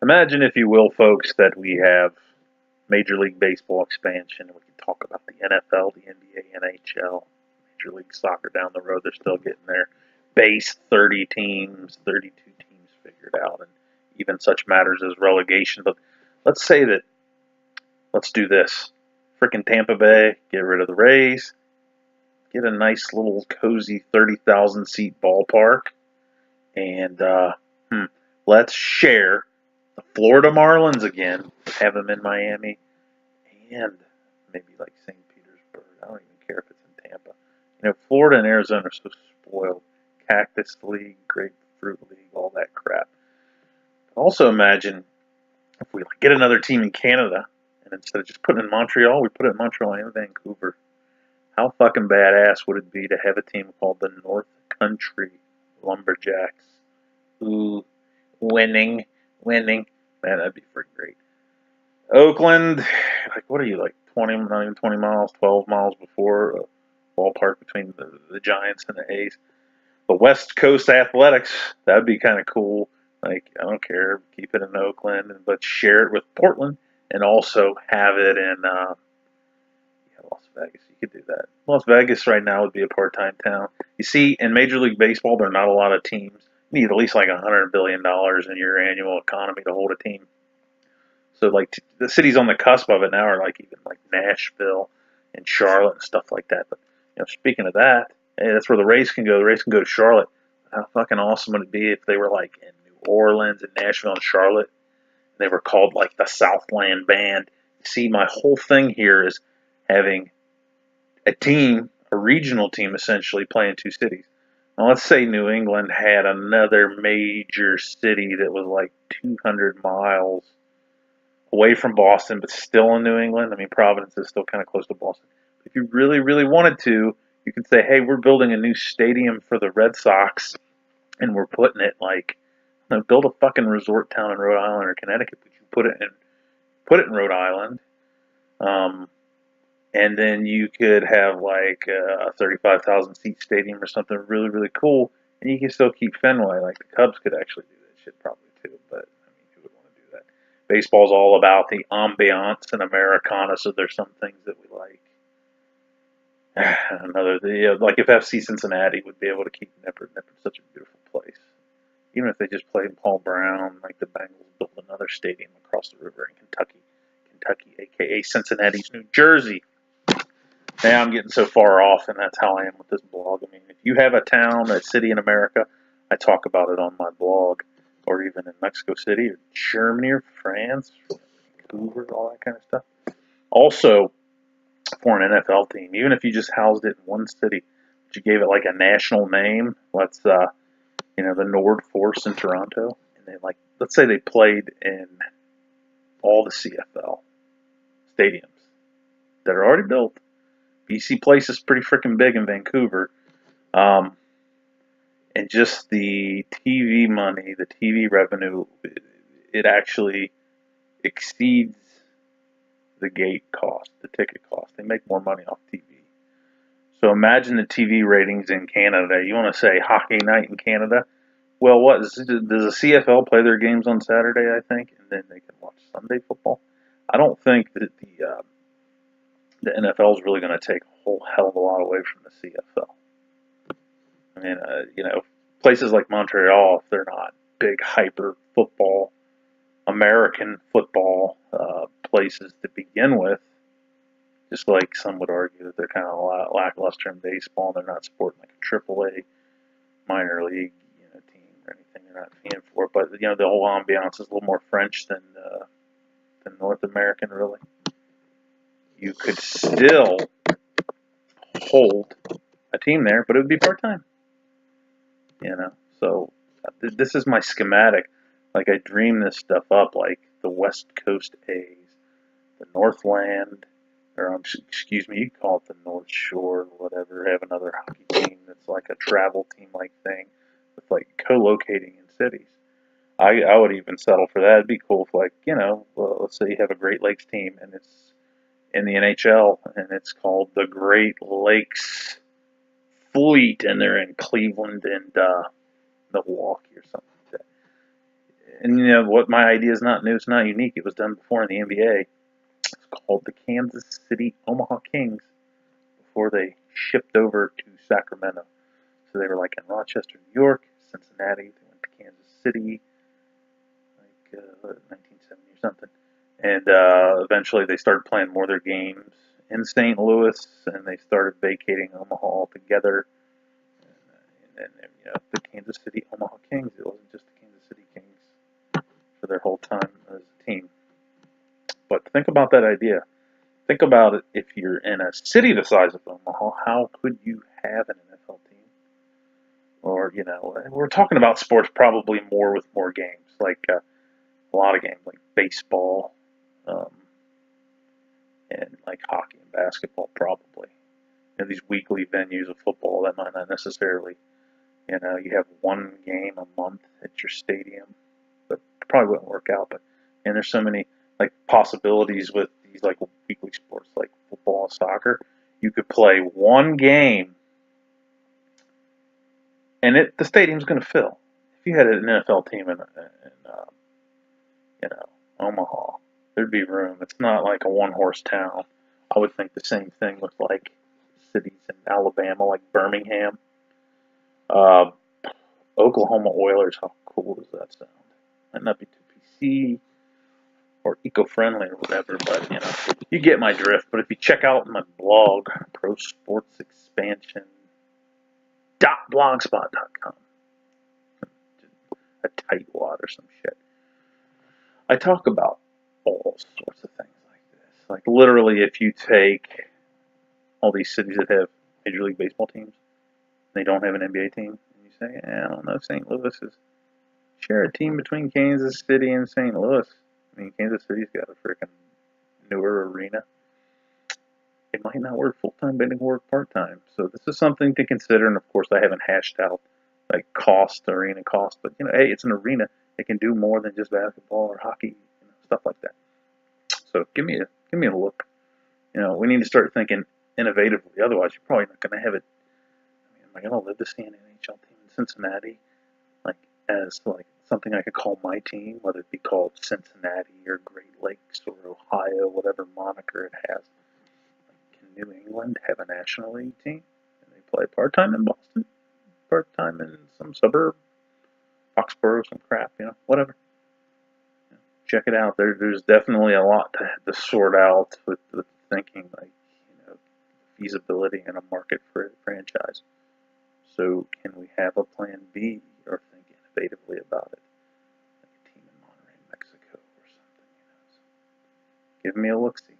Imagine, if you will, folks, that we have Major League Baseball expansion. We can talk about the NFL, the NBA, NHL, Major League Soccer down the road. They're still getting their base 30 teams, 32 teams figured out, and even such matters as relegation. But let's say that, let's do this. Frickin' Tampa Bay, get rid of the Rays, get a nice little cozy 30,000 seat ballpark, and let's share the Florida Marlins again, have them in Miami, and maybe like St. Petersburg. I don't even care if it's in Tampa. Florida and Arizona are so spoiled. Cactus League, Grapefruit League, all that crap. Also imagine if we get another team in Canada, and instead of just putting it in Montreal, we put it in Montreal and Vancouver. How fucking badass would it be to have a team called the North Country Lumberjacks? Ooh, winning. Man, that'd be freaking great. Oakland, what are you, 20, not even 20 miles, 12 miles before ballpark between the Giants and the A's. The West Coast Athletics, that'd be kind of cool. I don't care, keep it in Oakland, but share it with Portland, and also have it in Las Vegas. You could do that. Las Vegas right now would be a part-time town. You see, in Major League Baseball, there are not a lot of teams. You need at least $100 billion in your annual economy to hold a team. So the cities on the cusp of it now are even Nashville and Charlotte and stuff like that. But speaking of that, hey, that's where the Rays can go. The Rays can go to Charlotte. How fucking awesome would it be if they were in New Orleans and Nashville and Charlotte? They were called the Southland Band. See, my whole thing here is having a team, a regional team essentially, play in two cities. Now let's say New England had another major city that was 200 miles away from Boston, but still in New England. I mean, Providence is still kind of close to Boston. If you really, really wanted to, you could say, hey, we're building a new stadium for the Red Sox, and we're putting it build a fucking resort town in Rhode Island or Connecticut, but you put it in Rhode Island, and then you could have a 35,000 seat stadium or something really, really cool, and you can still keep Fenway. The Cubs could actually do that shit probably too, but who would want to do that? Baseball's all about the ambiance and Americana, so there's some things that we like. If FC Cincinnati would be able to keep Nippert. Nippert's such a beautiful place. Even if they just played Paul Brown, the Bengals built another stadium across the river in Kentucky, aka Cincinnati's New Jersey. Now I'm getting so far off, and that's how I am with this blog. I mean, if you have a town, a city in America, I talk about it on my blog, or even in Mexico City, or Germany, or France, Vancouver, all that kind of stuff. Also, for an NFL team, even if you just housed it in one city, but you gave it a national name, let's the Nord Force in Toronto, and they let's say they played in all the CFL stadiums that are already built. BC Place is pretty freaking big in Vancouver, and just the TV money, the TV revenue, it actually exceeds the gate cost, the ticket cost. They make more money off TV. So imagine the TV ratings in Canada. You want to say hockey night in Canada? Well, does the CFL play their games on Saturday, I think, and then they can watch Sunday football? I don't think that the NFL is really going to take a whole hell of a lot away from the CFL. I mean, places like Montreal, if they're not big hyper football, American football places to begin with, just like some would argue that they're kind of lackluster in baseball, and they're not supporting a AAA minor league team or anything. They're not paying for it, but the whole ambiance is a little more French than North American, really. You could still hold a team there, but it would be part-time. So this is my schematic. I dream this stuff up, the West Coast A's, the Northland, or excuse me, you call it the North Shore, or whatever. Have another hockey team that's a travel team thing, with co-locating in cities. I would even settle for that. It'd be cool if let's say you have a Great Lakes team and it's in the NHL and it's called the Great Lakes Fleet, and they're in Cleveland and Milwaukee or something like that. And you know what? My idea is not new. It's not unique. It was done before in the NBA. It's called the Kansas City Omaha Kings before they shipped over to Sacramento. So they were like in Rochester, New York, Cincinnati. They went to Kansas City, like 1970 or something. And eventually they started playing more of their games in St. Louis, and they started vacating Omaha altogether. And then, you know, the Kansas City Omaha Kings. It wasn't just the Kansas City Kings for their whole time as a team. But think about that idea. Think about it. If you're in a city the size of Omaha, how could you have an NFL team? Or, you know, we're talking about sports probably more with more games, like a lot of games, like baseball, um, and like hockey and basketball, probably. You know, these weekly venues of football that might not necessarily, you know, you have one game a month at your stadium, but it probably wouldn't work out. But and there's so many like possibilities with these like weekly sports like football and soccer. You could play one game, and the stadium's going to fill. If you had an NFL team in you know, Omaha, there'd be room. It's not like a one horse town. I would think the same thing with like cities in Alabama, like Birmingham. Uh, Oklahoma Oilers, how cool does that sound? Might not be too PC or eco-friendly or whatever, but you know, you get my drift. But if you check out my blog, prosportsexpansion.blogspot.com, a tightwad or some shit, I talk about all sorts of things like this. Like literally, if you take all these cities that have Major League Baseball teams, they don't have an NBA team, and you say, I don't know, St. Louis is share a team between Kansas City and St. Louis. I mean, Kansas City's got a freaking newer arena. It might not work full time, but it can work part time. So this is something to consider. And of course, I haven't hashed out like cost, arena cost, but you know, hey, it's an arena. It can do more than just basketball or hockey, you know, stuff like that. So give me a look. You know, we need to start thinking innovatively. Otherwise, you're probably not going to have it. I mean, am I going to live to see an NHL team in Cincinnati? Like as like something I could call my team, whether it be called Cincinnati or Great Lakes or Ohio, whatever moniker it has. Like, can New England have a National League team? And they play part time in Boston, part time in some suburb, Foxborough, some crap, you know, whatever. You know, check it out. There's definitely a lot to sort out with thinking like, you know, feasibility and a market for a franchise. So can we have a plan B or think innovatively about it? Like a team in Monterrey, Mexico or something, you know. So give me a look-see.